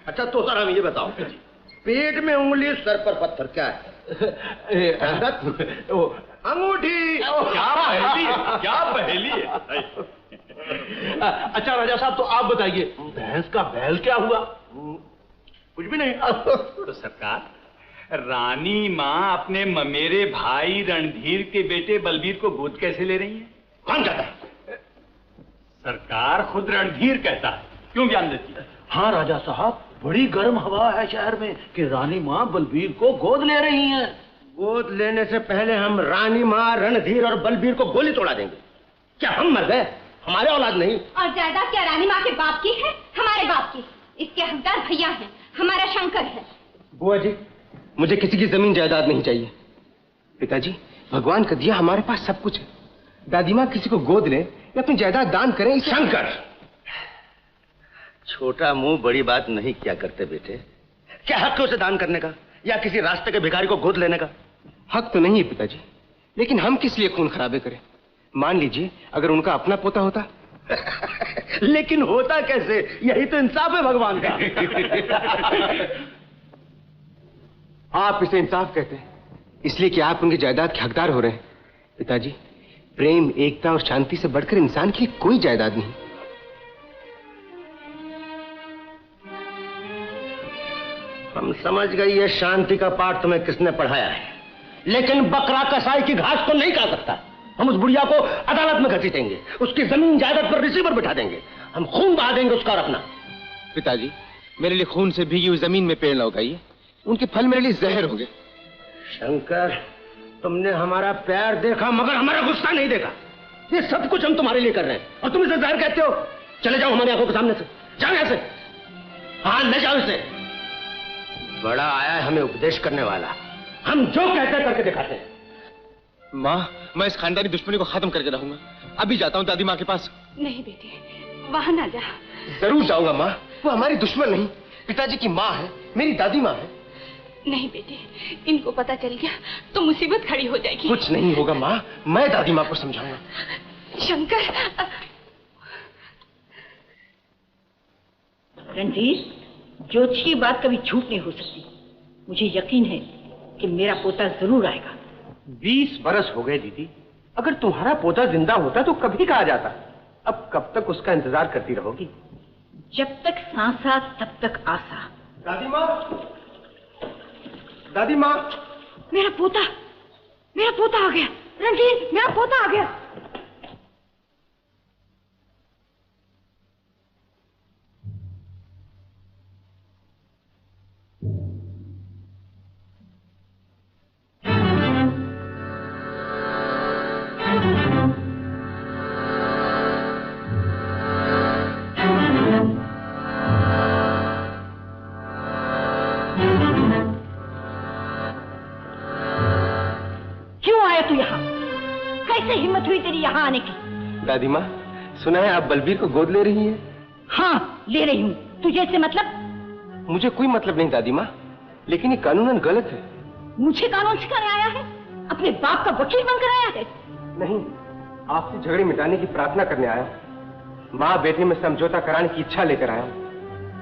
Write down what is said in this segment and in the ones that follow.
अच्छा तो सर हम ये बताओ, पेट में उंगली सर पर पत्थर क्या है? अंगूठी। क्या पहेली है, क्या पहेली है। अच्छा राजा साहब तो आप बताइए, भैंस का बैल क्या हुआ? कुछ भी नहीं। तो सरकार, रानी माँ अपने ममेरे भाई रणधीर के बेटे बलबीर को गोद कैसे ले रही है? कौन कहता है? सरकार खुद रणधीर कहता है। क्यों बयान देती है? हाँ राजा साहब, बड़ी गर्म हवा है शहर में कि रानी माँ बलबीर को गोद ले रही हैं। गोद लेने से पहले हम रानी माँ, रणधीर और बलबीर को गोली तोड़ा देंगे। क्या हम मर गए? हमारे औलाद नहीं। और जायदाद क्या रानी माँ के बाप की है? हमारे बाप की। इसके हकदार भैया हैं, हमारा शंकर है। बुआ जी, मुझे किसी की जमीन जायदाद नहीं चाहिए। पिताजी, भगवान का दिया हमारे पास सब कुछ है। दादी माँ किसी को गोद ले या अपनी जायदाद दान करें। शंकर, छोटा मुंह बड़ी बात नहीं किया करते बेटे। क्या हक है उसे दान करने का या किसी रास्ते के भिखारी को गोद लेने का? हक तो नहीं है पिताजी, लेकिन हम किस लिए खून खराबे करें? मान लीजिए अगर उनका अपना पोता होता। लेकिन होता कैसे? यही तो इंसाफ है भगवान का। आप इसे इंसाफ कहते हैं इसलिए कि आप उनकी जायदाद के हकदार हो रहे हैं। पिताजी, प्रेम, एकता और शांति से बढ़कर इंसान के लिए कोई जायदाद नहीं। हम समझ गए ये शांति का पाठ तुम्हें किसने पढ़ाया है, लेकिन बकरा कसाई की घास को नहीं खा सकता। हम उस बुढ़िया को अदालत में घसीटेंगे, उसकी जमीन जायदाद पर रिसीवर बिठा देंगे, हम खून बहा देंगे उसका और अपना। पिताजी, मेरे लिए खून से भीगी हुई जमीन में पेड़ न उगाइए, उनके फल मेरे लिए जहर होंगे। शंकर, तुमने हमारा प्यार देखा मगर हमारा गुस्सा नहीं देखा। ये सब कुछ हम तुम्हारे लिए कर रहे हैं और तुम इसे जहर कहते हो। चले जाओ हमारी आंखों के सामने से, जाओ यहां से। हाँ, ले जाओ इसे। बड़ा आया है हमें उपदेश करने वाला, हम जो कहते हैं करके दिखाते हैं। माँ, मैं इस खानदानी दुश्मनी को खत्म करके रहूंगा। अभी जाता हूँ दादी माँ के पास। नहीं बेटे, वहां ना जा। जरूर जाऊंगा माँ, वो हमारी दुश्मन नहीं, पिताजी की माँ है, मेरी दादी माँ है। नहीं बेटे, इनको पता चल गया तो मुसीबत खड़ी हो जाएगी। कुछ नहीं होगा माँ, मैं दादी माँ को समझाऊंगा। शंकर। रणधीर, ज्योतिष की बात कभी झूठ नहीं हो सकती। मुझे यकीन है कि मेरा पोता जरूर आएगा। 20 बरस हो गए दीदी, अगर तुम्हारा पोता जिंदा होता तो कभी कहा जाता। अब कब तक उसका इंतजार करती रहोगी? जब तक सांसा तब तक आशा। दादी माँ, दादी माँ, मेरा पोता आ गया। रणधीर, मेरा पोता आ गया। हिम्मत हुई तेरी यहाँ आने की? दादी माँ, सुना है आप बलबीर को गोद ले रही हैं? हाँ, ले रही हूँ। तुझे इससे मतलब? मुझे कोई मतलब नहीं दादी माँ, लेकिन ये कानूनन गलत है। मुझे कानून सिखाने आया है? अपने बाप का वकील बनकर आया है? नहीं, आपसे झगड़े मिटाने की प्रार्थना करने आया। माँ बेटे में समझौता कराने की इच्छा लेकर आया हूँ।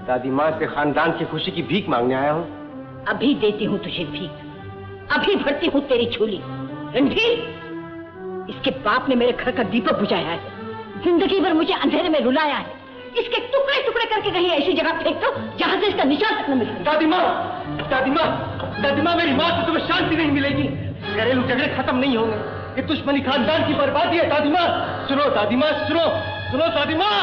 दादी माँ से खानदान की खुशी की भीख मांगने आया हूँ। अभी देती हूँ तुझे भीख, अभी भरती हूँ तेरी झोली। रणधीर, इसके बाप ने मेरे घर का दीपक बुझाया है, जिंदगी भर मुझे अंधेरे में रुलाया है। इसके टुकड़े टुकड़े करके कहीं ऐसी जगह फेंक दो जहां से इसका निशान तक न मिले। दादी माँ, दादी माँ, दादी माँ, मेरी माँ से तुम्हें शांति नहीं मिलेगी। घरेलू झगड़े खत्म नहीं होंगे, ये दुश्मनी खानदान की बर्बादी है। दादी माँ सुनो, दादी माँ सुनो, सुनो दादी माँ।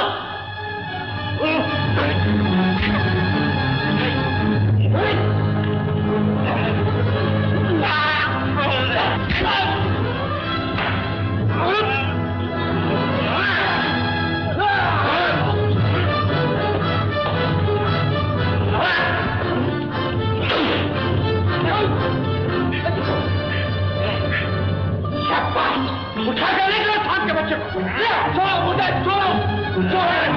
उठा कर ले लो थान के बच्चे को। छोड़ो मुझे, छोड़ो, छोड़ो।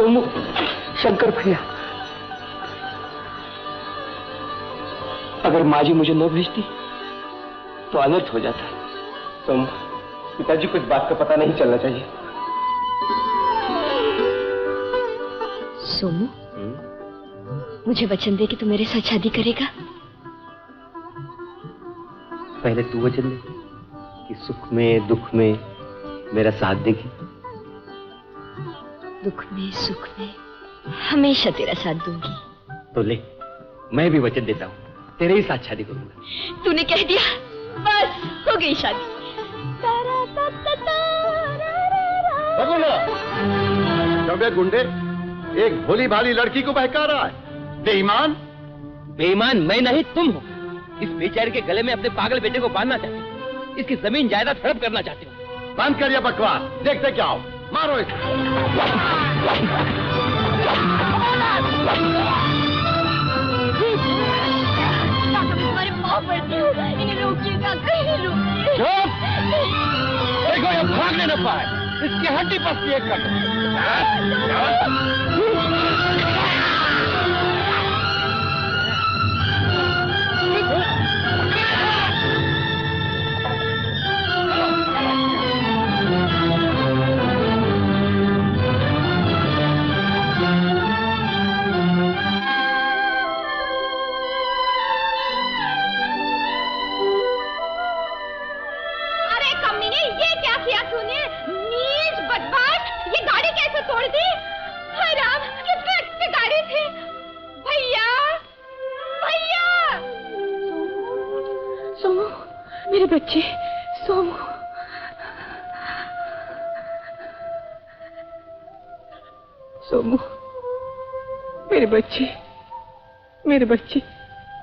सोमू, शंकर भैया, अगर माँ जी मुझे न भेजती तो अनर्थ हो जाता। सोमू, पिताजी को इस बात का पता नहीं चलना चाहिए। सोमू, मुझे वचन दे कि तू मेरे साथ शादी करेगा। पहले तू वचन दे कि सुख में दुख में मेरा साथ देगी। दुख में सुख में हमेशा तेरा साथ दूंगी। तो ले, मैं भी वचन देता हूँ, तेरे ही साथ शादी करूंगा। तूने कह दिया, बस हो गई शादी। जब ये गुंडे एक भोली भाली लड़की को बहका रहा है, बेईमान। बेईमान मैं नहीं, तुम हो। इस बेचारे के गले में अपने पागल बेटे को बांधना चाहते हो, इसकी जमीन जायदाद हड़प करना चाहते हो। बंद कर ये बकवास, देखते क्या हो। मारो इसे। तुम्हारे पाँव पड़ती हूँ, इन्हें रोकिएगा, कहीं रोकिए। चुप! देखो ये भागने न पाए, इसकी हड्डी पसली एक कर। मेरे बच्चे, सोमू, सोमू, मेरे बच्चे, मेरे बच्चे,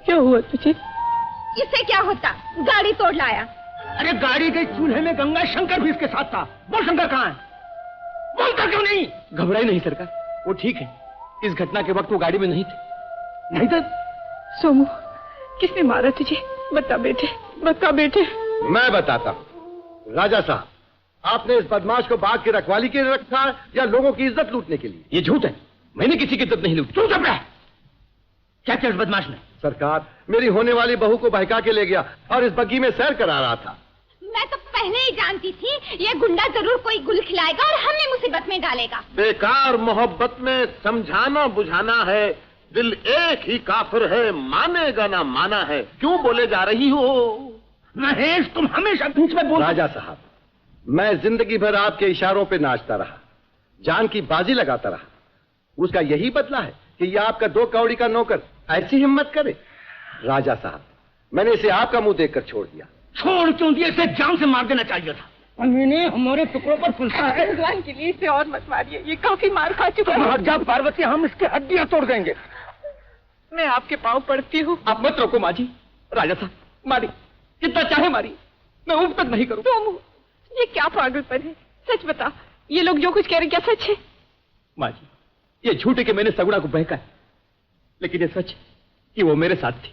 क्या हुआ तुझे? इससे क्या होता, गाड़ी तोड़ लाया। अरे गाड़ी के चूल्हे में गंगा शंकर भी इसके साथ था। बोल शंकर कहाँ है? बोलता क्यों नहीं? घबराई नहीं सरकार, वो ठीक है। इस घटना के वक्त वो गाड़ी में नहीं थे। नहीं था? सोमू, किसने मारा तुझे? बता बेटे, बता बेटे। मैं बताता हूँ। राजा साहब, आपने इस बदमाश को बाग की रखवाली के लिए रखा है या लोगों की इज्जत लूटने के लिए? ये झूठ है, मैंने किसी की इज्जत नहीं लूटी। तू चुप रह। क्या किया इस बदमाश ने? सरकार, मेरी होने वाली बहू को बहका के ले गया और इस बग्गी में सैर करा रहा था। मैं तो पहले ही जानती थी ये गुंडा जरूर कोई गुल खिलाएगा और हमें मुसीबत में डालेगा। बेकार मोहब्बत में समझाना बुझाना है, दिल एक ही काफिर है, मानेगा ना माना है। क्यों बोले जा रही हो? महेश, तुम हमेशा बीच में बोल। राजा साहब, मैं जिंदगी भर आपके इशारों पे नाचता रहा, जान की बाजी लगाता रहा। उसका यही बदला है कि ये आपका 2 कौड़ी का नौकर ऐसी हिम्मत करे? राजा साहब, मैंने इसे आपका मुंह देखकर छोड़ दिया। छोड़ क्यों दिया? इसे जान से मार देना चाहिए था। मैंने हमारे टुकड़ों पर फुलसा है। भगवान के लिए इसे और मत मारिए, ये काफी मार खा चुका है। हट जा पार्वती, हम इसकी हड्डियां तोड़ देंगे। मैं आपके पाँव पड़ती हूँ। आप मत रोको माँ जी। राजा साहब, मारी, जितना चाहे मारी, मैं ऊप तक नहीं करूँ। सोमू, ये क्या पागलपन है? सच बता, ये लोग जो कुछ कह रहे क्या सच है? माँ जी, ये झूठ है कि मैंने सगुणा को बहका है, लेकिन ये सच है कि वो मेरे साथ थी।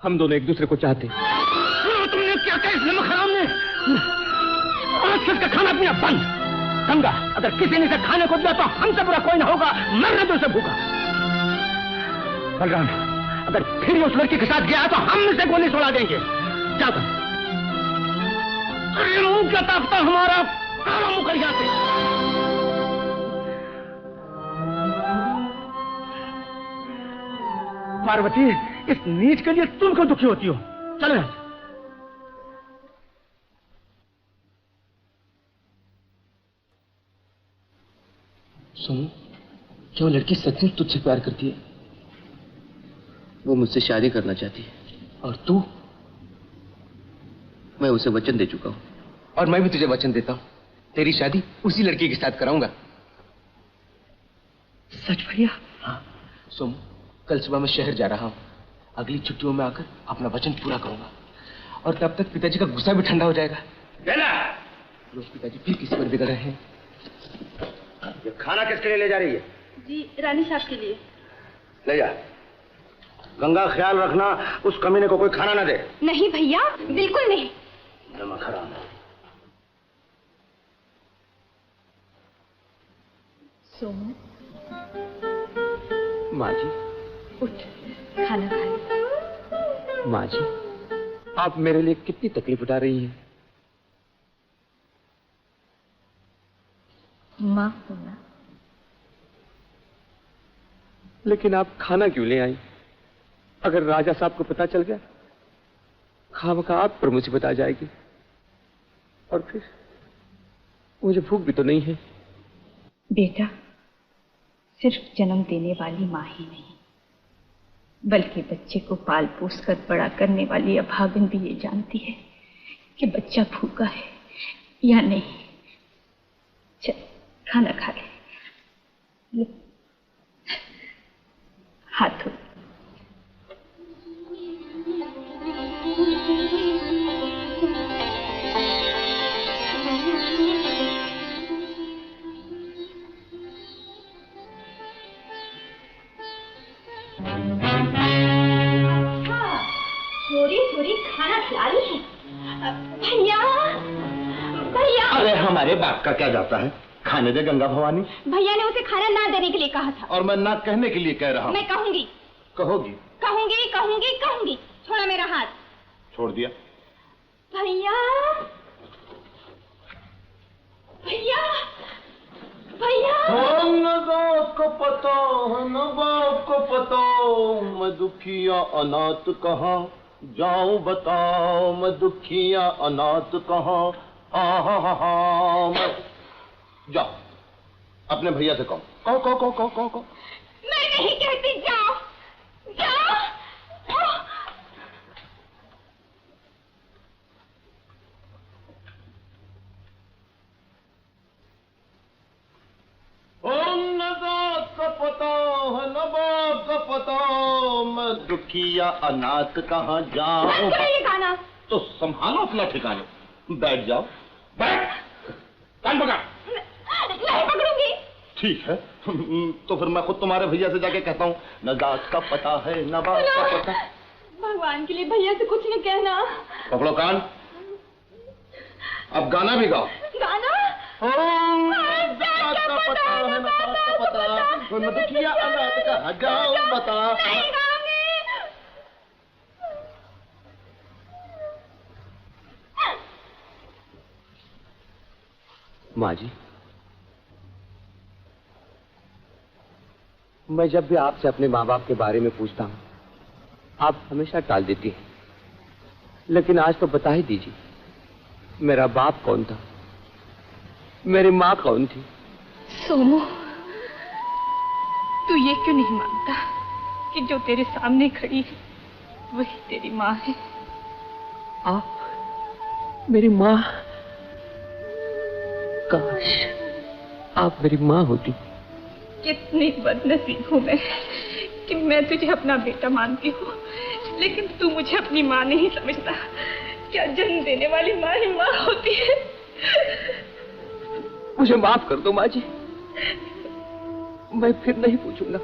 हम दोनों एक दूसरे को चाहते। तुमने क्या कहा इस नमक हराम ने? आज से इसका खाना पीना बंद। गंगा, अगर किसी ने इसे खाने को दिया तो हमसे बुरा कोई ना होगा, मरने दो इसे भूखा। बलराम, अगर फिर उस लड़की के साथ गया तो हम इसे गोली सुला देंगे। जाकर क्या ताकता हमारा काला मुकरिया से। पार्वती, इस नीच के लिए तुम क्यों दुखी होती हो? चलो यहाँ। सुनो, क्या वो लड़की सचमुच तुझसे प्यार करती है? वो मुझसे शादी करना चाहती है। और तू? मैं उसे वचन दे चुका हूं। और मैं भी तुझे वचन देता हूं, तेरी शादी उसी लड़की के साथ कराऊंगा। सच भैया? हाँ सोमू, कल सुबह मैं शहर जा रहा हूँ। अगली छुट्टियों में आकर अपना वचन पूरा करूंगा, और तब तक पिताजी का गुस्सा भी ठंडा हो जाएगा। रोज पिताजी फिर किसी पर बिगड़ रहे हैं। ये खाना किसके लिए ले जा रही है? जी, रानी साहब के लिए। ले जा। गंगा, ख्याल रखना उस कमीने को कोई खाना ना दे। नहीं भैया, बिल्कुल नहीं। नमक हराम। सोमू, माँ जी, उठ, खाना खा ले। माँ जी, आप मेरे लिए कितनी तकलीफ उठा रही हैं। माँ होना। लेकिन आप खाना क्यों ले आई? अगर राजा साहब को पता चल गया, खामखा आप पर मुसीबत आ जाएगी, और फिर मुझे भूख भी तो नहीं है। बेटा, सिर्फ जन्म देने वाली माँ ही नहीं, बल्कि बच्चे को पाल पोस कर बड़ा करने वाली अभागन भी ये जानती है कि बच्चा भूखा है या नहीं। चल, खाना खा ले। हाथ धो। चोरी खाना खिला ली है। भैया, भैया। अरे हमारे बाप का क्या जाता है, खाने दे गंगा भवानी। भैया ने उसे खाना ना देने के लिए कहा था। और मैं ना कहने के लिए कह रहा हूँ। मैं कहूंगी। कहोगी? कहूंगी कहूंगी कहूंगी। छोड़ा मेरा हाथ। छोड़ दिया। भैया, भैया, भैया। न बाप को पता, न बाप को पता, मैं दुखिया अनाथ कहाँ जाऊं बताओ, मैं दुखिया अनाथ कहाँ। मैं जाओ अपने भैया से कहो। कहो। मैं नहीं कहती, जाओ जाओ। न बाप का पता, न बाप का पता, मैं दुखिया अनाथ कहाँ जाऊं। ये गाना तो संभालो अपना ठिकाने, बैठ जाओ। बैठ, कान पकड़। नहीं पकड़ूंगी। ठीक है, तो फिर मैं खुद तुम्हारे भैया से जाके कहता हूँ, न जात का पता है न बात का पता। भगवान के लिए भैया से कुछ न कहना। पकड़ो कान, अब गाना भी गाओ। गाना? न जात का पता है न बात का पता, न दुखिया अनाथ कहाँ जाऊं बता। नहीं गाऊंगी। माँ जी, मैं जब भी आपसे अपने माँ बाप के बारे में पूछता हूँ, आप हमेशा टाल देती हैं। लेकिन आज तो बता ही दीजिए, मेरा बाप कौन था, मेरी माँ कौन थी? सोमू, तू ये क्यों नहीं मानता कि जो तेरे सामने खड़ी है वही तेरी माँ है? आप मेरी माँ? काश आप मेरी माँ होती। कितनी बदनसीब हूँ मैं कि मैं तुझे अपना बेटा मानती हूँ, लेकिन तू मुझे अपनी माँ नहीं समझता। क्या जन्म देने वाली माँ ही माँ होती है? मुझे माफ कर दो माँ जी, मैं फिर नहीं पूछूंगा।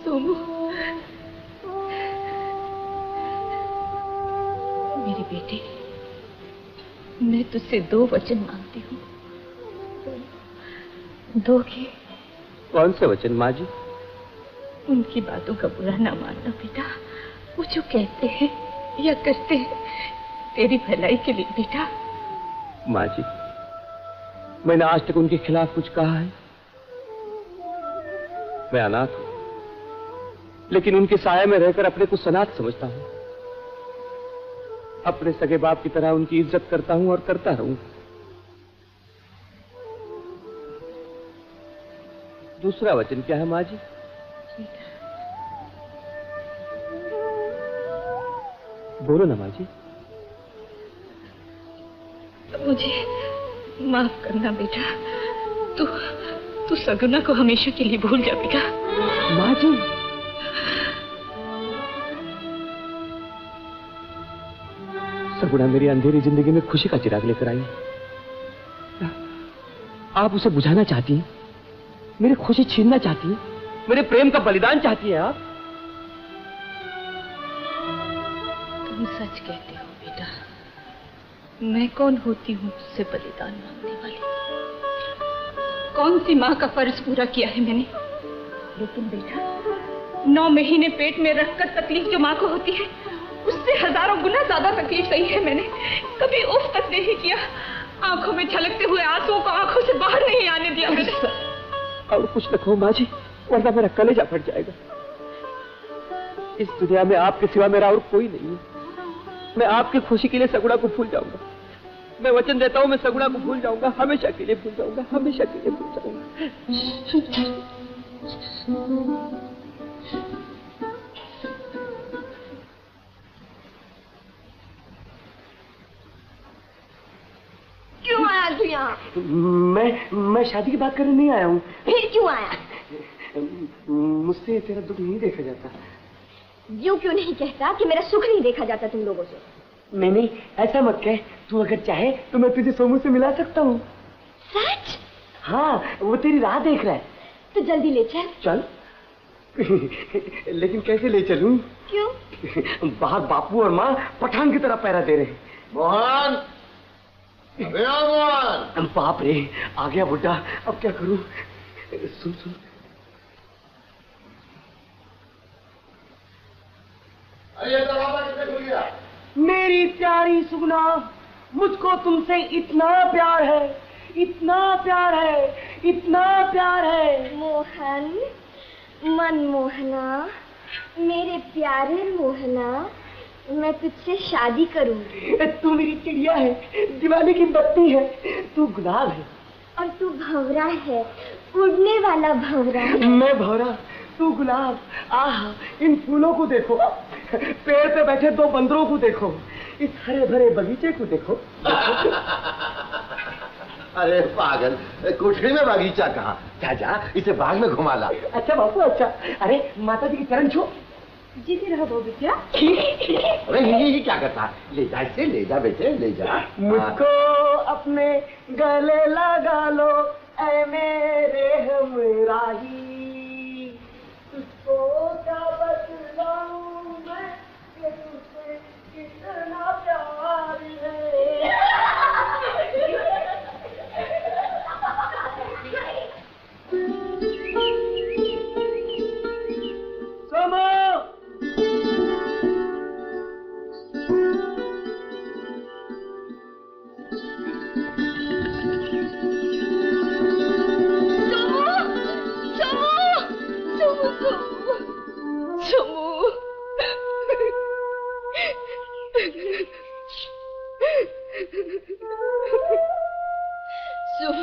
सोमू, मेरे बेटे, मैं तुझसे 2 वचन मांगती हूँ। दोगे? कौन से वचन माँ जी? उनकी बातों का बुरा ना मानना बेटा। वो जो कहते हैं या करते हैं तेरी भलाई के लिए बेटा। माँ जी, मैंने आज तक उनके खिलाफ कुछ कहा है? मैं अनाथ हूं, लेकिन उनके साये में रहकर अपने को सनाथ समझता हूं। अपने सगे बाप की तरह उनकी इज्जत करता हूं और करता रहूं। दूसरा वचन क्या है माँ जी? बोलो ना माँ जी। मुझे माफ करना बेटा। तू सगुना को हमेशा के लिए भूल जा बेटा। माँ जी, सगुना मेरी अंधेरी जिंदगी में खुशी का चिराग लेकर आई। आप उसे बुझाना चाहती हैं, मेरी खुशी छीनना चाहती हैं, मेरे प्रेम का बलिदान चाहती हैं आप? तुम सच कहते हो बेटा। मैं कौन होती हूँ तुझसे बलिदान मांगने वाली? कौन सी माँ का फर्ज पूरा किया है मैंने लेकिन बेटा 9 महीने पेट में रखकर तकलीफ जो माँ को होती है उससे हजारों गुना ज्यादा तकलीफ सही है मैंने। कभी उफ तक नहीं किया। आंखों में छलकते हुए आंसुओं को आंखों से बाहर नहीं आने दिया मैंने। और कुछ न कहो माँ जी, वरना मेरा कलेजा फट जाएगा। इस दुनिया में आपके सिवा मेरा और कोई नहीं है। मैं आपकी खुशी के लिए सगुणा को भूल जाऊंगा। मैं वचन देता हूँ, मैं सगुणा को भूल जाऊंगा, हमेशा के लिए भूल जाऊंगा, हमेशा के लिए भूल जाऊंगा। क्यों आया तू यहाँ? मैं शादी की बात करने नहीं आया हूँ। फिर क्यों आया? मुझसे तेरा दुख नहीं देखा जाता। यूं क्यों नहीं कहता कि मेरा सुख नहीं देखा जाता तुम लोगों से? नहीं, ऐसा मत कह। तू अगर चाहे तो मैं तुझे सोमू से मिला सकता हूँ। सच? हाँ, वो तेरी राह देख रहा है। तो जल्दी ले चल। चल। लेकिन कैसे ले चलूं? क्यों? बाहर बापू और माँ पठान की तरह पहरा दे रहे हैं। मोहन, अबे ओ मोहन। बाप रे, आ गया बुड्ढा। अब क्या करूं? सुन सुन। अरे ये दरवाजा किसने खोल दिया? मेरी प्यारी सुगना, मुझको तुमसे इतना प्यार है, इतना प्यार है, इतना प्यार है। मोहन, मनमोहना, मेरे प्यारे मोहना, मैं तुझसे शादी करूंगी। तू मेरी चिड़िया है, दिवाली की बत्ती है, तू गुलाब है और तू भंवरा है, उड़ने वाला भंवरा है। मैं भंवरा, तू गुलाब। आहा, इन फूलों को देखो, पेड़ पे बैठे 2 बंदरों को देखो, इस हरे भरे बगीचे को देखो। अरे पागल, कोठरी में बगीचा कहाँ? जा जा, इसे बाग में घुमा ला। अच्छा बापू, अच्छा। अरे माता जी के चरण छू। जीते रहो वो बिटिया। अरे ये क्या करता? ले जा इसे, ले जा बेटे, ले जा। मुझको अपने गले लगा लो ऐ मेरे हमराही, तुझको क्या बतलाऊं मैं कि तुझसे कितना प्यार है। सोमो,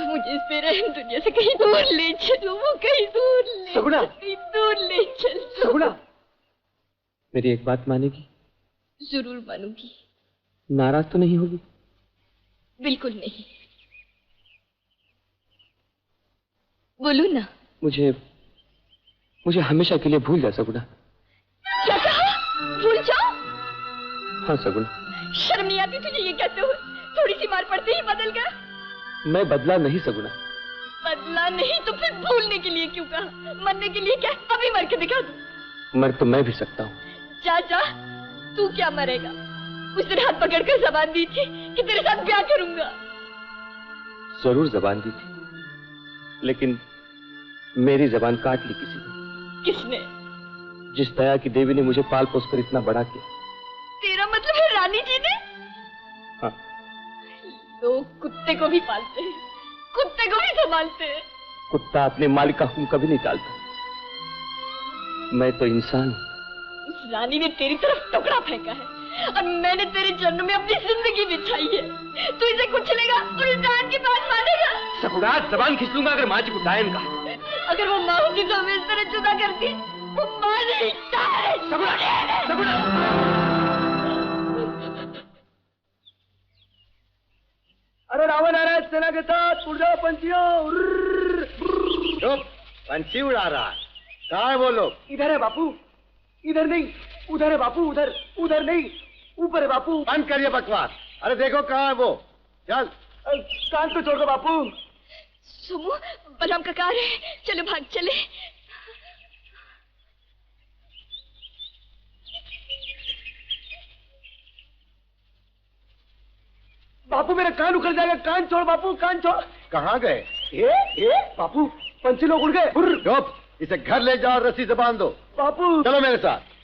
मुझे इस बेरहम दुनिया से कहीं दूर ले चलो, वो कहीं दूर ले सगुणा, कहीं दूर ले चलो। सगुणा, मेरी एक बात मानेगी? जरूर मानूंगी। नाराज तो नहीं होगी? बिल्कुल नहीं। बोलो ना। मुझे हमेशा के लिए भूल जा सगुणा। क्या कहा? भूल जाओ? हाँ सगुणा। शर्म नहीं आती तुझे ये कहते हुए? थोड़ी सी मार पड़ते ही बदल गया। मैं बदला नहीं सगुणा। बदला नहीं तो फिर भूलने के लिए क्यों कहा? मरने के लिए क्या? अभी मर के दिखा दूं। मर तो मैं भी सकता हूँ। जा जा, तू क्या मरेगा? उस दिन हाथ पकड़कर जबान दी थी कि तेरे साथ ब्याह करूंगा। जरूर जबान दी थी, लेकिन मेरी जबान काट ली किसी ने। किसने? जिस दया की देवी ने मुझे पाल पोस कर इतना बड़ा किया। तेरा मतलब है रानी जी ने? हाँ। लोग कुत्ते को भी पालते हैं, कुत्ते को भी संभालते हैं। कुत्ता अपने मालिक का हुक्म कभी नहीं टालता। मैं तो इंसान हूँ। उस रानी ने तेरी तरफ टुकड़ा फेंका है और मैंने तेरे जन्म में अपनी जिंदगी बिछाई है। तू इसे कुचलेगा और इस डायन की बात मानेगा? सगुणा, जबान खींच लूंगा अगर माँ जी को डायन का। अगर वो माँ होती तो हमें इस तरह जुदा करती। वो माँ नहीं, डायन। अरे रावण आ रहा है सेना के साथ, उड़ जाओ पंछियों। चुप, पंछी उड़ा रहा है। कहाँ है वो लोग? इधर है बापू। इधर नहीं, उधर है बापू। उधर, उधर नहीं, ऊपर है बापू। बंद करिए बकवास। अरे देखो कहाँ है वो। चल। कान तो छोड़ दो बापू। सुमो, बलराम का कार है, चलो भाग चले। बापू मेरा कान उखड़ जाएगा। कान छोड़ बापू, कान छोड़। कहाँ गए? ए बापू, पंछी लोग उड़ गए। चुप, इसे घर ले जाओ और रस्सी से बांध दो। बापू चलो मेरे साथ।